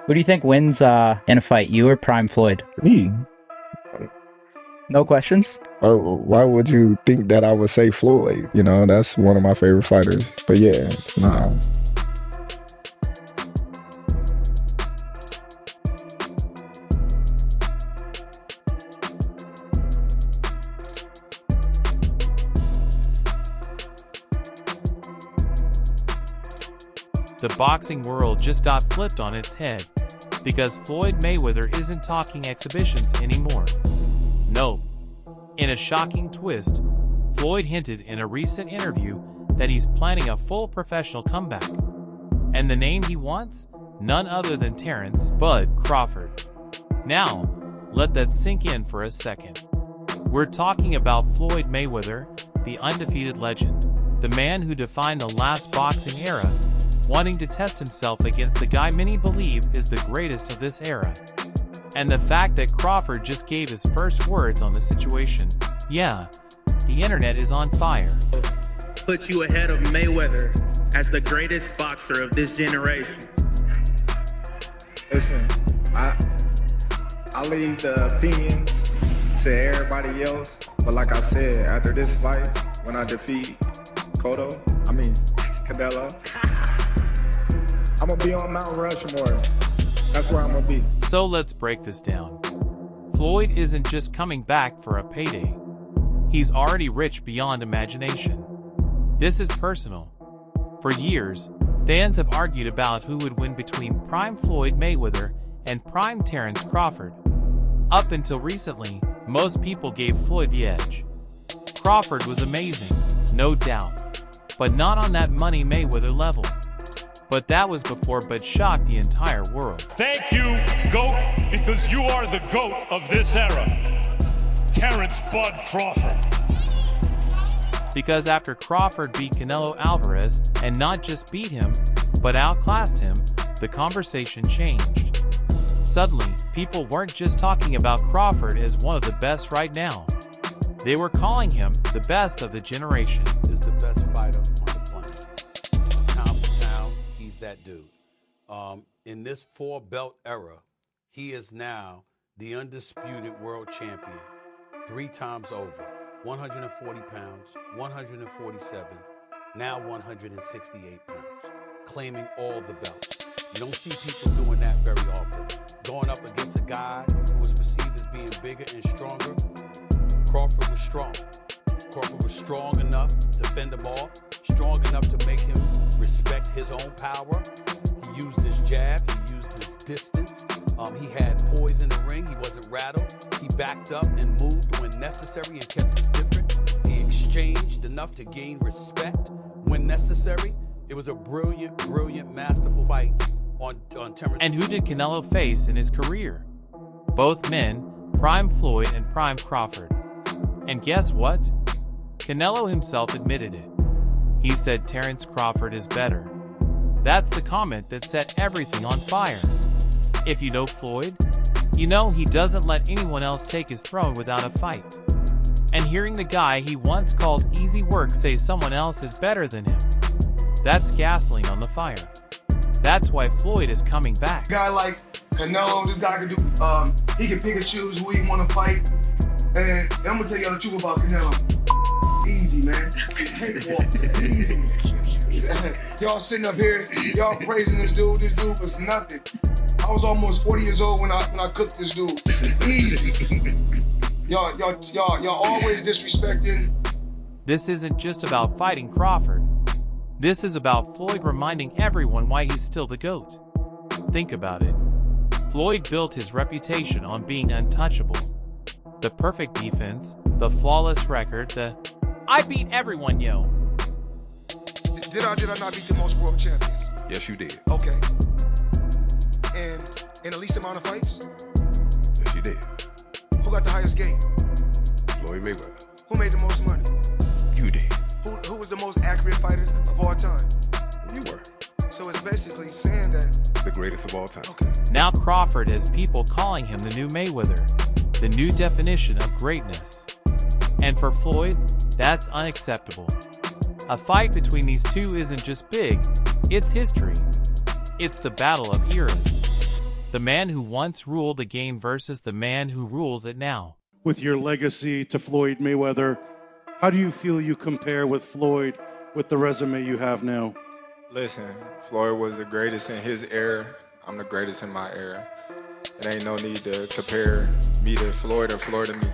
Who do you think wins in a fight, you or Prime Floyd? Me. No questions? Oh, why would you think that I would say Floyd? You know, that's one of my favorite fighters. But yeah, nah. The boxing world just got flipped on its head because Floyd Mayweather isn't talking exhibitions anymore. No. In a shocking twist, Floyd hinted in a recent interview that he's planning a full professional comeback. And the name he wants? None other than Terence "Bud" Crawford. Now, let that sink in for a second. We're talking about Floyd Mayweather, the undefeated legend, the man who defined the last boxing era, wanting to test himself against the guy many believe is the greatest of this era. And the fact that Crawford just gave his first words on the situation. Yeah, the internet is on fire. Put you ahead of Mayweather as the greatest boxer of this generation. Listen, I leave the opinions to everybody else, but like I said, after this fight, when I defeat Canelo, I'm gonna be on Mount Rushmore. That's where I'm gonna be. So let's break this down. Floyd isn't just coming back for a payday. He's already rich beyond imagination. This is personal. For years, fans have argued about who would win between Prime Floyd Mayweather and Prime Terence Crawford. Up until recently, most people gave Floyd the edge. Crawford was amazing, no doubt, but not on that Money Mayweather level. But that was before Bud shocked the entire world. Thank you, GOAT, because you are the GOAT of this era. Terence "Bud" Crawford. Because after Crawford beat Canelo Alvarez, and not just beat him, but outclassed him, the conversation changed. Suddenly, people weren't just talking about Crawford as one of the best right now. They were calling him the best of the generation. Is the best fighter on the planet. Pound for pound, he's that dude. In this four-belt era, he is now the undisputed world champion, 3 times over. 140 pounds, 147, now 168 pounds, claiming all the belts. You don't see people doing that very often. Going up against a guy who was perceived as being bigger and stronger, Crawford was strong. Crawford was strong enough to fend him off, strong enough to make him respect his own power. He used his jab, he used his distance. He had poise in the ring, he wasn't rattled. He backed up and moved when necessary and kept it different. He exchanged enough to gain respect when necessary. It was a brilliant, masterful fight on Terence. And who did Canelo face in his career? Both men, Prime Floyd and Prime Crawford. And guess what? Canelo himself admitted it. He said Terence Crawford is better. That's the comment that set everything on fire. If you know Floyd, you know he doesn't let anyone else take his throne without a fight. And hearing the guy he once called easy work say someone else is better than him, that's gasoline on the fire. That's why Floyd is coming back. A guy like Canelo, this guy can do, he can pick and choose who he want to fight. And I'm gonna tell y'all the truth about Canelo. Easy, man. Easy. Y'all sitting up here, y'all praising this dude was nothing. I was almost 40 years old when I cooked this dude. Easy. Y'all always disrespecting. This isn't just about fighting Crawford. This is about Floyd reminding everyone why he's still the GOAT. Think about it. Floyd built his reputation on being untouchable. The perfect defense, the flawless record, the I beat everyone, yo. Did I not beat the most world champions? Yes, you did. Okay. And in the least amount of fights? Yes, you did. Who got the highest game? Floyd Mayweather. Who made the most money? You did. Who was the most accurate fighter of all time? You were. So it's basically saying that the greatest of all time. Okay. Now Crawford has people calling him the new Mayweather, the new definition of greatness. And for Floyd, that's unacceptable. A fight between these two isn't just big, it's history. It's the battle of eras. The man who once ruled the game versus the man who rules it now. With your legacy to Floyd Mayweather, how do you feel you compare with Floyd with the resume you have now? Listen, Floyd was the greatest in his era. I'm the greatest in my era. It ain't no need to compare me to Floyd or Floyd to me.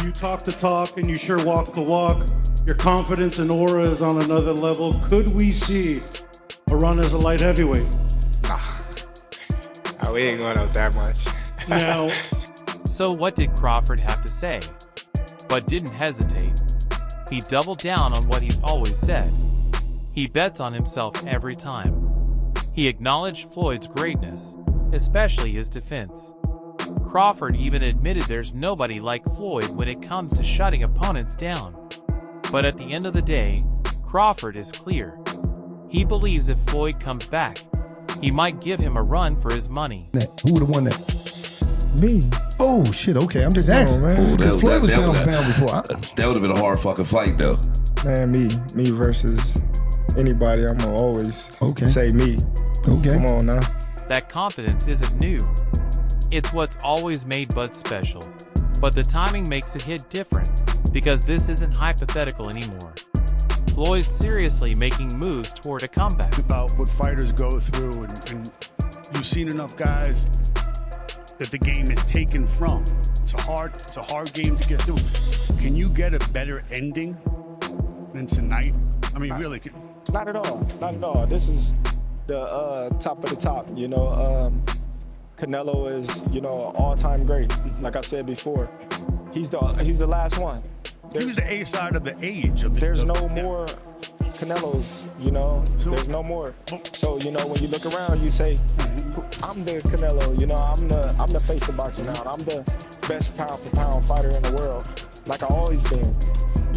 You talk the talk and you sure walk the walk. Your confidence and aura is on another level. Could we see a run as a light heavyweight? Nah, we ain't going up that much. Now, So what did Crawford have to say? But didn't hesitate. He doubled down on what he's always said. He bets on himself every time. He acknowledged Floyd's greatness, especially his defense. Crawford even admitted there's nobody like Floyd when it comes to shutting opponents down. But at the end of the day, Crawford is clear. He believes if Floyd comes back, he might give him a run for his money. Who would have won that? Me. Oh, shit, okay, I'm just asking. Man. Floyd was pound for pound before. That would have been a hard fucking fight, though. Man, me versus anybody, I'm gonna always say me. Okay. Come on now. That confidence isn't new. It's what's always made Bud special. But the timing makes it hit different, because this isn't hypothetical anymore. Floyd's seriously making moves toward a comeback. about what fighters go through, and you've seen enough guys that the game is taken from. It's a hard game to get through. Can you get a better ending than tonight? I mean, really? Not at all. Not at all. This is the top of the top. You know, Canelo is, you know, an all-time great. Like I said before, he's the last one. He was the A side of the age. There's no more Canelos, you know. There's no more. So, you know, when you look around, you say, I'm the Canelo. You know, I'm the face of boxing now. I'm the best pound for pound fighter in the world, like I always been.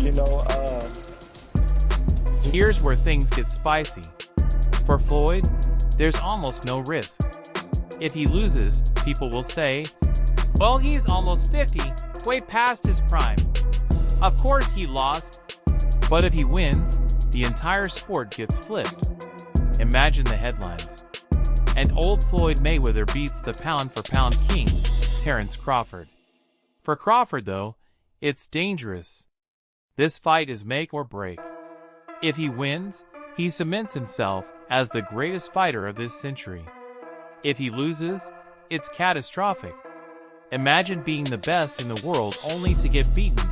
You know. Here's where things get spicy. For Floyd, there's almost no risk. If he loses, people will say, well, he's almost 50, way past his prime. Of course he lost, but if he wins, the entire sport gets flipped. Imagine the headlines. And old Floyd Mayweather beats the pound-for-pound king, Terence Crawford. For Crawford, though, it's dangerous. This fight is make or break. If he wins, he cements himself as the greatest fighter of this century. If he loses, it's catastrophic. Imagine being the best in the world only to get beaten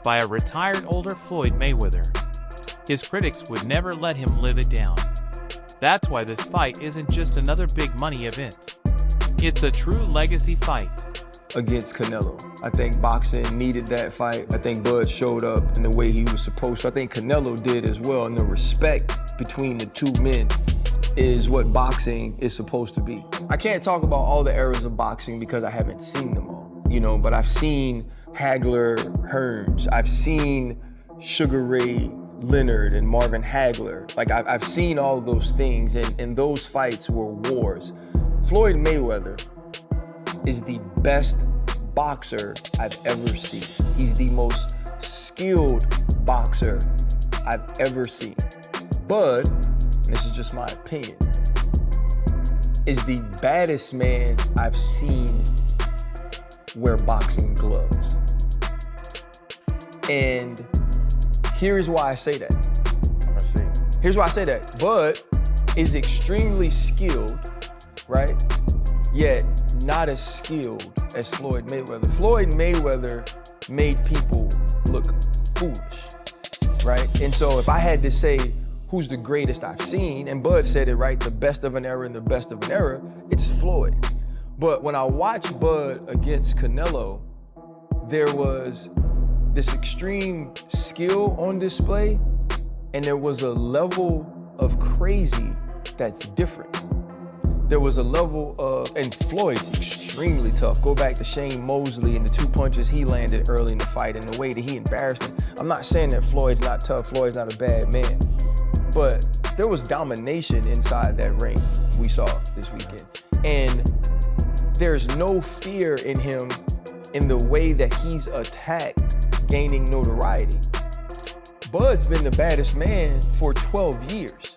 by a retired older Floyd Mayweather. His critics would never let him live it down. That's why this fight isn't just another big money event. It's a true legacy fight. Against Canelo. I think boxing needed that fight. I think Bud showed up in the way he was supposed to. I think Canelo did as well, and the respect between the two men is what boxing is supposed to be. I can't talk about all the eras of boxing because I haven't seen them all, you know, but I've seen Hagler Hearns. I've seen Sugar Ray Leonard and Marvin Hagler. Like, I've seen all those things, and those fights were wars. Floyd Mayweather is the best boxer I've ever seen. He's the most skilled boxer I've ever seen. Bud, and this is just my opinion, is the baddest man I've seen wear boxing gloves. And here's why I say that. Here's why I say that. Bud is extremely skilled, right? Yet not as skilled as Floyd Mayweather. Floyd Mayweather made people look foolish, right? And so if I had to say who's the greatest I've seen, and Bud said it right, the best of an era and the best of an era, it's Floyd. But when I watched Bud against Canelo, there was this extreme skill on display, and there was a level of crazy that's different. There was a level of, and Floyd's extremely tough. Go back to Shane Mosley and the 2 punches he landed early in the fight and the way that he embarrassed him. I'm not saying that Floyd's not tough, Floyd's not a bad man, but there was domination inside that ring we saw this weekend. And there's no fear in him in the way that he's attacked, gaining notoriety. Bud's been the baddest man for 12 years.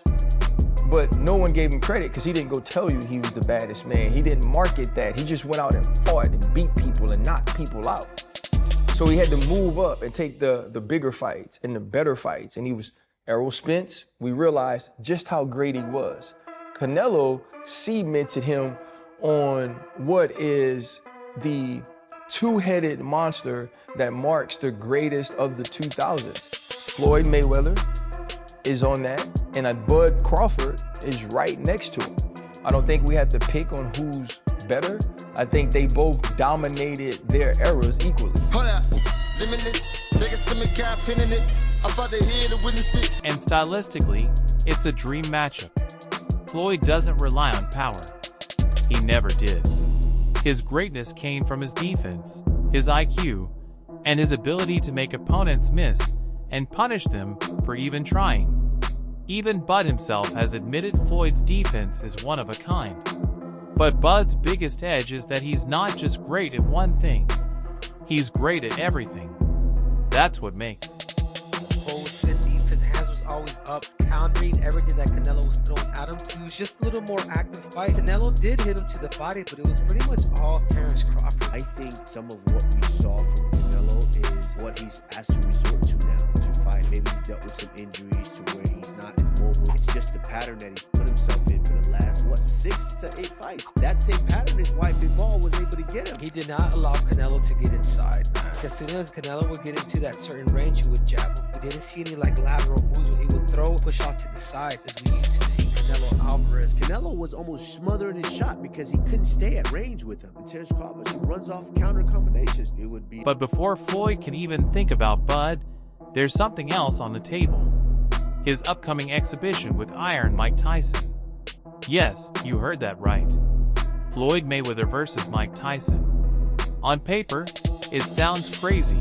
But no one gave him credit because he didn't go tell you he was the baddest man. He didn't market that. He just went out and fought and beat people and knocked people out. So he had to move up and take the bigger fights and the better fights. And he was Errol Spence. We realized just how great he was. Canelo cemented him on what is the two-headed monster that marks the greatest of the 2000s. Floyd Mayweather is on that, and Bud Crawford is right next to him. I don't think we have to pick on who's better. I think they both dominated their eras equally. And stylistically, it's a dream matchup. Floyd doesn't rely on power. He never did. His greatness came from his defense, his IQ, and his ability to make opponents miss and punish them for even trying. Even Bud himself has admitted Floyd's defense is one of a kind. But Bud's biggest edge is that he's not just great at one thing. He's great at everything. That's what makes. Floyd's defense hands was always up, countering everything that Canelo was throwing at him. He was just a little more active fight. Canelo did hit him to the body, but it was pretty much all Terence Crawford. I think some of what we saw from Canelo is what he's asked to resort to now to fight. Maybe he's dealt with some injuries to where he's not as mobile. It's just the pattern that he's put himself in for the last, 6 to 8 fights. That same pattern is why Bivol was able to get him. He did not allow Canelo to get inside, man. As soon as Canelo would get into that certain range, he would jab him. We didn't see any lateral moves where he would throw, push out to the side, as we used to see Canelo Alvarez. Canelo was almost smothering his shot because he couldn't stay at range with him. And Terence Crawford, he runs off counter combinations. It would be. But before Floyd can even think about Bud, there's something else on the table. His upcoming exhibition with Iron Mike Tyson. Yes, you heard that right. Floyd Mayweather versus Mike Tyson. On paper, it sounds crazy.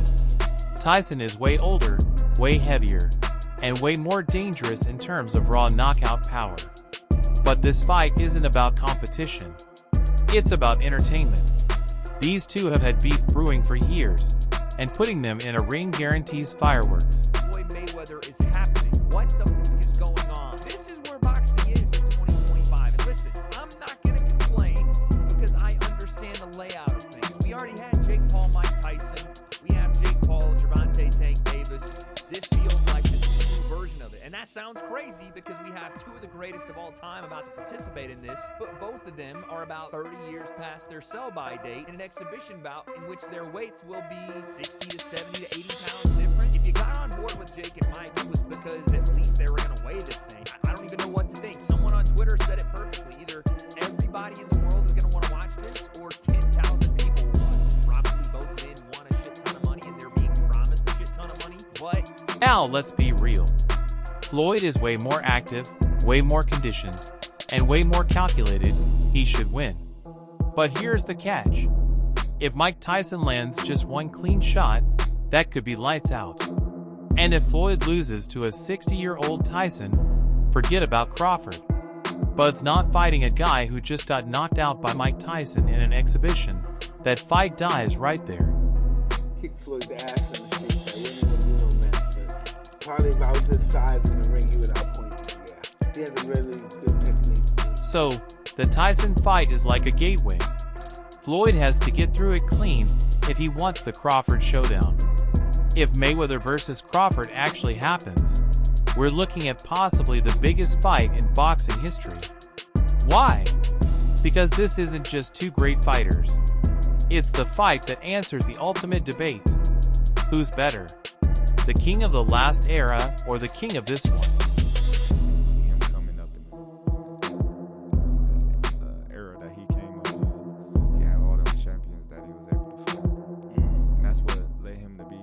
Tyson is way older, way heavier, and way more dangerous in terms of raw knockout power. But this fight isn't about competition. It's about entertainment. These two have had beef brewing for years, and putting them in a ring guarantees fireworks. Floyd Mayweather is happening. What the fuck is going on? This is where boxing is in 2025. And listen, I'm not going to complain because I understand the layout of things. We already had Jake Paul, Mike Tyson. We have Jake Paul, Gervonta Tank Davis. This feels like the new version of it. And that sounds crazy because we have two of the greatest of all time about to participate in this, but both of them are about 30 years past their sell-by date in an exhibition bout in which their weights will be 60 to 70 to 80 pounds different. If you got on board with Jake and Mike, it was because at least they were going to weigh this thing. I don't even know what to think. Someone on Twitter said it perfectly. Either everybody in the world is going to want to watch this, or 10,000 people will watch it. Probably both men want a shit ton of money, and they're being promised a shit ton of money. But now let's be real. Floyd is way more active, way more conditioned, and way more calculated. He should win. But here's the catch. If Mike Tyson lands just one clean shot, that could be lights out. And if Floyd loses to a 60-year-old Tyson, forget about Crawford. Bud's not fighting a guy who just got knocked out by Mike Tyson in an exhibition. That fight dies right there. Kick Floyd's ass in the streets. I wouldn't even do no match, but probably if I was his size in the ring, he would outpoint me. Yeah, he has a really good technique. So, the Tyson fight is like a gateway. Floyd has to get through it clean if he wants the Crawford showdown. If Mayweather versus Crawford actually happens, we're looking at possibly the biggest fight in boxing history. Why? Because this isn't just two great fighters. It's the fight that answers the ultimate debate. Who's better? The king of the last era or the king of this one? Him coming up in the era that he came up in, he had all them champions that he was able to fight. And that's what led him to be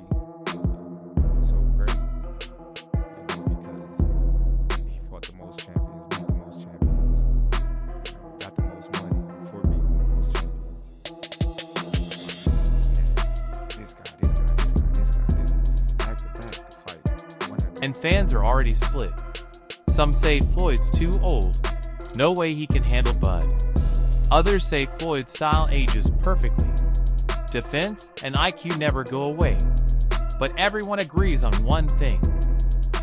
so great. Because he fought the most champions, beat the most champions, got the most money for beating the most champions. This guy, back to back to fight. And fans are already split. Some say Floyd's too old, no way he can handle Bud. Others say Floyd's style ages perfectly. Defense and IQ never go away. But everyone agrees on one thing.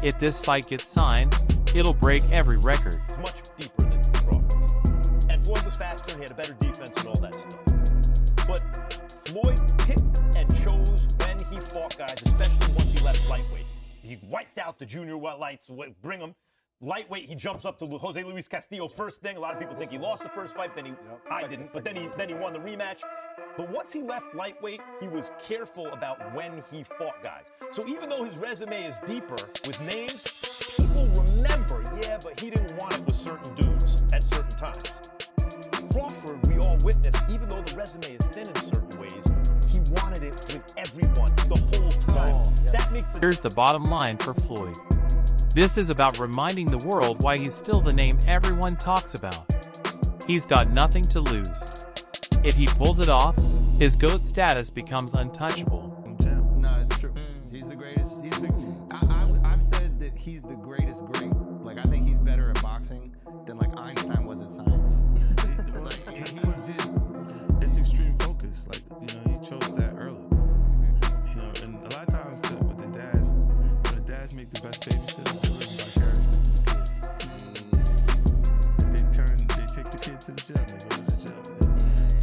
If this fight gets signed, it'll break every record. Much deeper than Crawford's. And Floyd was faster and he had a better defense and all that stuff. But Floyd picked and chose when he fought guys, especially once he left lightweight. He wiped out the junior lights, bring him. Lightweight, he jumps up to Jose Luis Castillo first thing. A lot of people think he lost the first fight, I didn't, but then he won the rematch. But once he left lightweight, he was careful about when he fought guys. So even though his resume is deeper with names, people remember, yeah, but he didn't want it with certain dudes at certain times. Crawford, we all witnessed, even though the resume is thin in certain ways, he wanted it with everyone the whole time. That makes it. Here's the bottom line for Floyd. This is about reminding the world why he's still the name everyone talks about. He's got nothing to lose. If he pulls it off, his GOAT status becomes untouchable. No, it's true. He's the greatest. I've said that he's the greatest great. Like, I think he's better at boxing than, like, Einstein was at science. Like, he's just, it's extreme focus. Like, you know, he chose that early. You know, and a lot of times with the dads, when the dads make the best babysitters, they live vicariously through the kids. They take the kid to the gym, they go to the gym.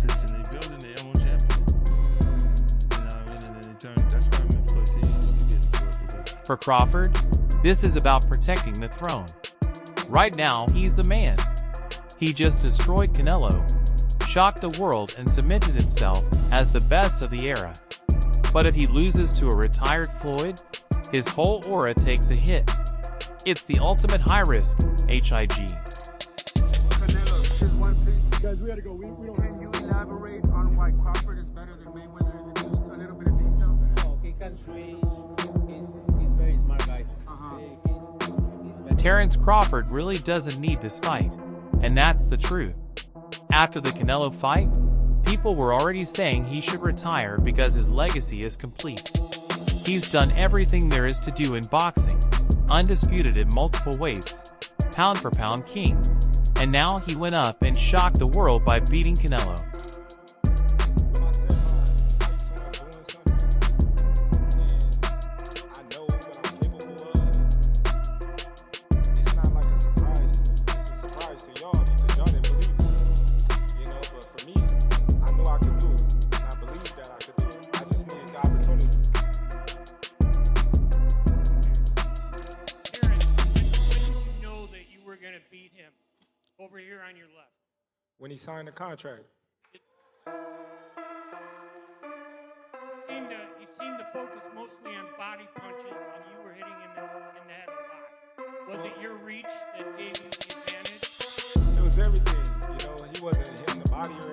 They building their own champion. You know what I mean? And then they turn, that's why I'm in Floyd used to get into it. For Crawford, this is about protecting the throne. Right now, he's the man. He just destroyed Canelo, shocked the world, and cemented himself as the best of the era. But if he loses to a retired Floyd, his whole aura takes a hit. It's the ultimate high-risk HIG. Canelo, just one piece. Guys, we gotta go. We don't. Can you elaborate on why Crawford is better than Mayweather? Just a little bit of detail. Oh, he can swing. He's very smart guy. Terence Crawford really doesn't need this fight, and that's the truth. After the Canelo fight, people were already saying he should retire because his legacy is complete. He's done everything there is to do in boxing, undisputed at multiple weights, pound for pound king, and now he went up and shocked the world by beating Canelo. Over here on your left. When he signed the contract. He seemed to focus mostly on body punches, and you were hitting him in the head a lot. Was it your reach that gave you the advantage? It was everything. You know, he wasn't hitting the body or